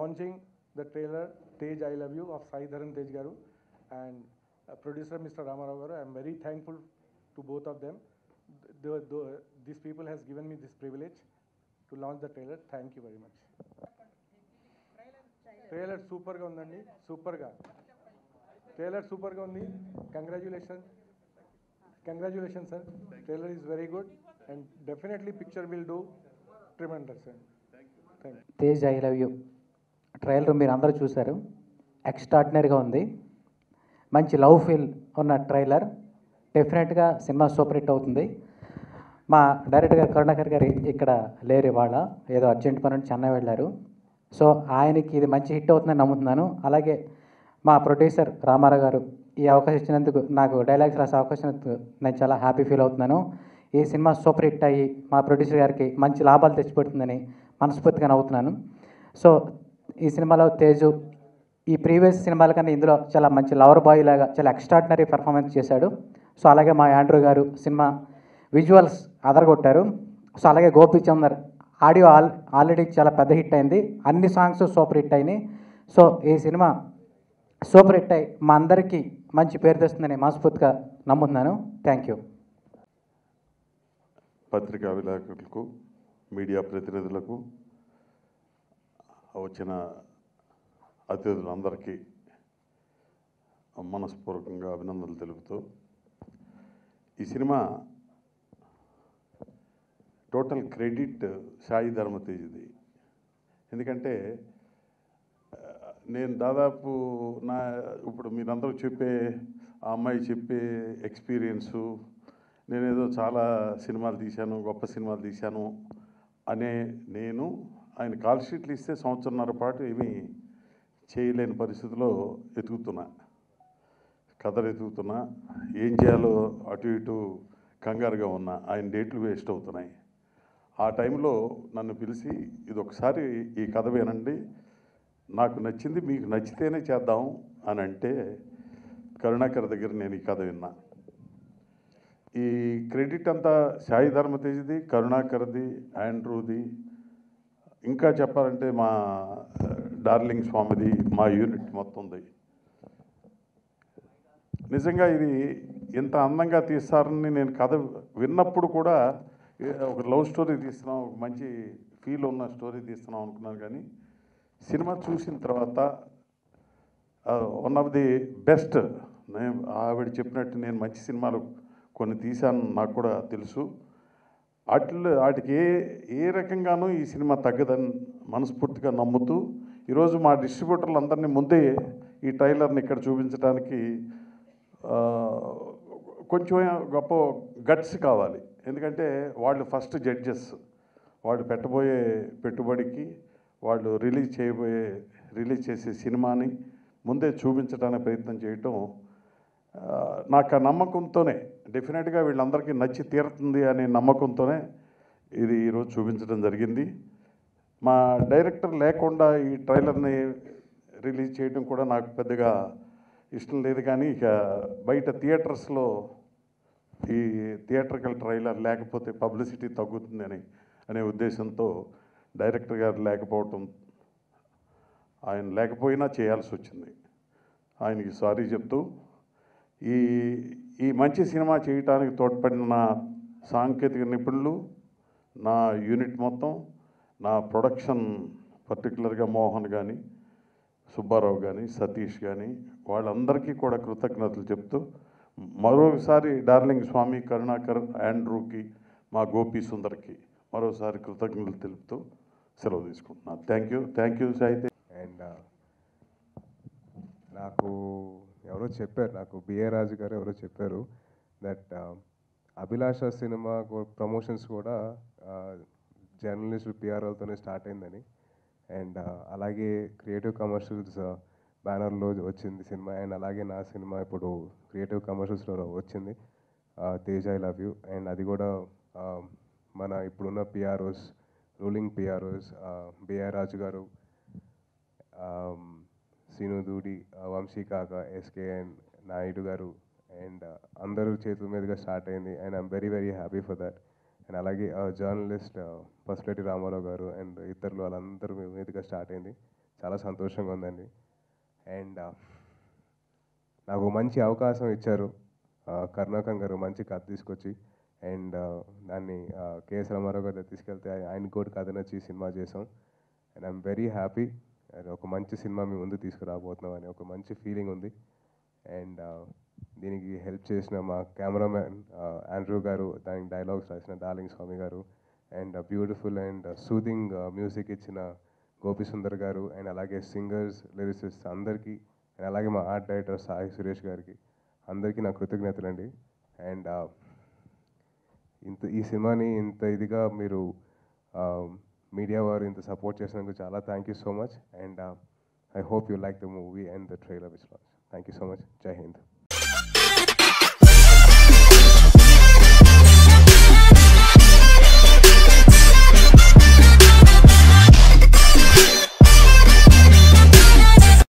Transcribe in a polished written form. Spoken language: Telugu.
launching the trailer Tej I Love You of Sai Dharan Tej Garu and producer Mr. Ramarao Garu. I am very thankful to both of them. These people has given me this privilege to launch the trailer. Thank you very much. Trailer super ga undandi, super ga. Trailer super ga undi. Congratulations sir. Trailer is very good and definitely picture will do tremendous sir. Thank you. Tej I love you trailer మీరు అందరూ చూశారు. ఎక్స్ట్రాడినరీగా ఉంది. మంచి లవ్ ఫీల్ ఉన్న ట్రైలర్. డెఫినెట్గా సినిమా సూపర్ హిట్ అవుతుంది. మా డైరెక్టర్ గారు కరుణాకర్ గారు ఇక్కడ లేరు ఇవాళ, ఏదో అర్జెంట్ పని నుండి చెన్నై వెళ్ళారు. సో ఆయనకి ఇది మంచి హిట్ అవుతుందని నమ్ముతున్నాను. అలాగే మా ప్రొడ్యూసర్ రామారావు గారు ఈ అవకాశం ఇచ్చినందుకు, నాకు డైలాగ్స్ రాసే అవకాశం ఇచ్చినందుకు నేను చాలా హ్యాపీ ఫీల్ అవుతున్నాను. ఈ సినిమా సూపర్ హిట్ అయ్యి మా ప్రొడ్యూసర్ గారికి మంచి లాభాలు తెచ్చిపెడుతుందని మనస్ఫూర్తిగా నవ్వుతున్నాను. సో ఈ సినిమాలో తేజు ఈ ప్రీవియస్ సినిమాల కన్నా ఇందులో చాలా మంచి లవర్ బాయ్ లాగా చాలా ఎక్స్ట్రాడినరీ పెర్ఫార్మెన్స్ చేశాడు. సో అలాగే మా యాండ్రూ గారు సినిమా విజువల్స్ అదరగొట్టారు. సో అలాగే గోపీచందర్ ఆడియో ఆల్రెడీ చాలా పెద్ద హిట్ అయింది. అన్ని సాంగ్స్ సూపర్ హిట్ అయినాయి. సో ఈ సినిమా సూపర్ హిట్ అయ్యి మా అందరికీ మంచి పేరు తెస్తుందని మనస్ఫూర్తిగా నమ్ముతున్నాను. Thank you. పత్రికా విలేకరులకు, మీడియా ప్రతినిధులకు, వచ్చిన అతిథులందరికీ మనస్పూర్వకంగా అభినందనలు తెలుపుతూ, ఈ cinema total credit Sai Dharam తేజ్ది. ఎందుకంటే నేను దాదాపు ఇప్పుడు మీరందరూ చెప్పే ఆ అమ్మాయి చెప్పే ఎక్స్పీరియన్సు, నేనేదో చాలా సినిమాలు తీశాను, గొప్ప సినిమాలు తీశాను అనే ఆయన కాల్ షీట్లు ఇస్తే సంవత్సరంన్నర పాటు ఏమీ చేయలేని పరిస్థితిలో కథలు ఎతుకుతున్నా, ఏం చేయాలో అటు ఇటు కంగారుగా ఉన్నా, ఆయన డేట్లు వేస్ట్ అవుతున్నాయి. ఆ టైంలో నన్ను పిలిచి ఇది ఒకసారి ఈ కథ వినండి, నాకు నచ్చింది, మీకు నచ్చితేనే చేద్దాం అని అంటే కరుణాకర్ దగ్గర నేను ఈ కథ విన్నా. ఈ క్రెడిట్ అంతా సాయి ధరమ్ తేజ్ది, కరుణాకర్ది, ఆండ్రూది, ఇంకా చెప్పాలంటే మా డార్లింగ్ స్వామిది, మా యూనిట్ మొత్తంది. నిజంగా ఇది ఇంత అందంగా తీస్తారని నేను కథ విన్నప్పుడు కూడా ఒక లవ్ స్టోరీ తీస్తున్నాం, ఒక మంచి ఫీల్ ఉన్న స్టోరీ తీస్తున్నాం అనుకున్నాను. కానీ సినిమా చూసిన తర్వాత వన్ ఆఫ్ ది బెస్ట్, ఆవిడ చెప్పినట్టు నేను మంచి సినిమాలు కొన్ని తీశాను, నాకు కూడా తెలుసు. వాటికి ఏ రకంగానూ ఈ సినిమా తగ్గదని మనస్ఫూర్తిగా నమ్ముతూ, ఈరోజు మా డిస్ట్రిబ్యూటర్లు అందరినీ ముందే ఈ ట్రైలర్ని ఇక్కడ చూపించడానికి కొంచెం గొప్ప గట్స్ కావాలి. ఎందుకంటే వాళ్ళు ఫస్ట్ జడ్జెస్, వాళ్ళు పెట్టబోయే పెట్టుబడికి, వాళ్ళు రిలీజ్ చేసే సినిమాని ముందే చూపించడానికి ప్రయత్నం చేయటం నాకు ఆ నమ్మకంతోనే, డెఫినెట్గా వీళ్ళందరికీ నచ్చి తీరుతుంది అనే నమ్మకంతోనే ఇది ఈరోజు చూపించడం జరిగింది. మా డైరెక్టర్ లేకుండా ఈ ట్రైలర్ని రిలీజ్ చేయడం కూడా నాకు పెద్దగా ఇష్టం లేదు. కానీ ఇక బయట థియేటర్స్లో ఈ థియేటర్కల్ ట్రైలర్ లేకపోతే పబ్లిసిటీ తగ్గుతుంది అనే ఉద్దేశంతో డైరెక్టర్ గారు లేకపోవటం, ఆయన లేకపోయినా చేయాల్సి వచ్చింది. ఆయనకి సారీ చెప్తూ, ఈ మంచి సినిమా చేయటానికి తోడ్పడిన నా సాంకేతిక నిపుణులు, నా యూనిట్ మొత్తం, నా ప్రొడక్షన్ పర్టికులర్గా మోహన్ కానీ, సుబ్బారావు కానీ, సతీష్ కానీ, వాళ్ళందరికీ కూడా కృతజ్ఞతలు చెప్తూ, మరోసారి డార్లింగ్ స్వామి, కరుణాకర్, ఆండ్రూకి, మా గోపీ సుందర్కి మరోసారి కృతజ్ఞతలు తెలుపుతూ సెలవు తీసుకుంటున్నాను. Thank you సాయితే. అండ్ నాకు ఎవరో చెప్పారు, నాకు బిఏ రాజు గారు ఎవరో చెప్పారు దట్ అభిలాష సినిమా ప్రమోషన్స్ కూడా జర్నలిస్ట్ పిఆర్ఓతోనే స్టార్ట్ అయిందని. అండ్ అలాగే క్రియేటివ్ కమర్షియల్స్ బ్యానర్లో వచ్చింది సినిమా. అండ్ అలాగే నా సినిమా ఇప్పుడు క్రియేటివ్ కమర్షియల్స్లో వచ్చింది, Tej I love you. And అది కూడా మన ఇప్పుడున్న పిఆర్ఓస్, రూలింగ్ పిఆర్ఓస్ బిఆర్ రాజు గారు, శ్రీను దూడి, వంశీ కాక, ఎస్కేఎన్ నాయుడు గారు అండ్ అందరూ చేతుల మీదుగా స్టార్ట్ అయింది. And I'm very very happy for that. And అలాగే జర్నలిస్ట్ పసులెట్టి రామారావు గారు అండ్ ఇతరులు వాళ్ళందరూ మీదుగా స్టార్ట్ అయింది. చాలా సంతోషంగా ఉందండి. అండ్ నాకు మంచి అవకాశం ఇచ్చారు కరుణాకర్ గారు, మంచి కథ తీసుకొచ్చి. అండ్ దాన్ని కేఎస్ రామారావు గారి దగ్గర తీసుకెళ్తే ఆయనకి కూడా కథ నచ్చి సినిమా చేసాం. And I'm very happy. ఒక మంచి సినిమా మీ ముందు తీసుకురాబోతున్నాం అని ఒక మంచి ఫీలింగ్ ఉంది. అండ్ దీనికి హెల్ప్ చేసిన మా కెమెరామ్యాన్ ఆండ్రూ గారు, దానికి డైలాగ్స్ రాసిన డార్లింగ్ స్వామి గారు, and beautiful and soothing music ఇచ్చిన గోపి సుందర్ గారు, అండ్ అలాగే సింగర్స్, లిరిసిస్ట్స్ అందరికీ, అండ్ అలాగే మా ఆర్ట్ డైరెక్టర్ సాయి సురేష్ గారికి అందరికీ నా కృతజ్ఞతలండి. అండ్ ఈ సినిమాని ఇంత ఇదిగా మీరు మీడియా వారు ఇంత సపోర్ట్ చేసినందుకు చాలా thank you so much. And I hope you like the movie and the trailer which launch. Thank you so much. జై హింద్.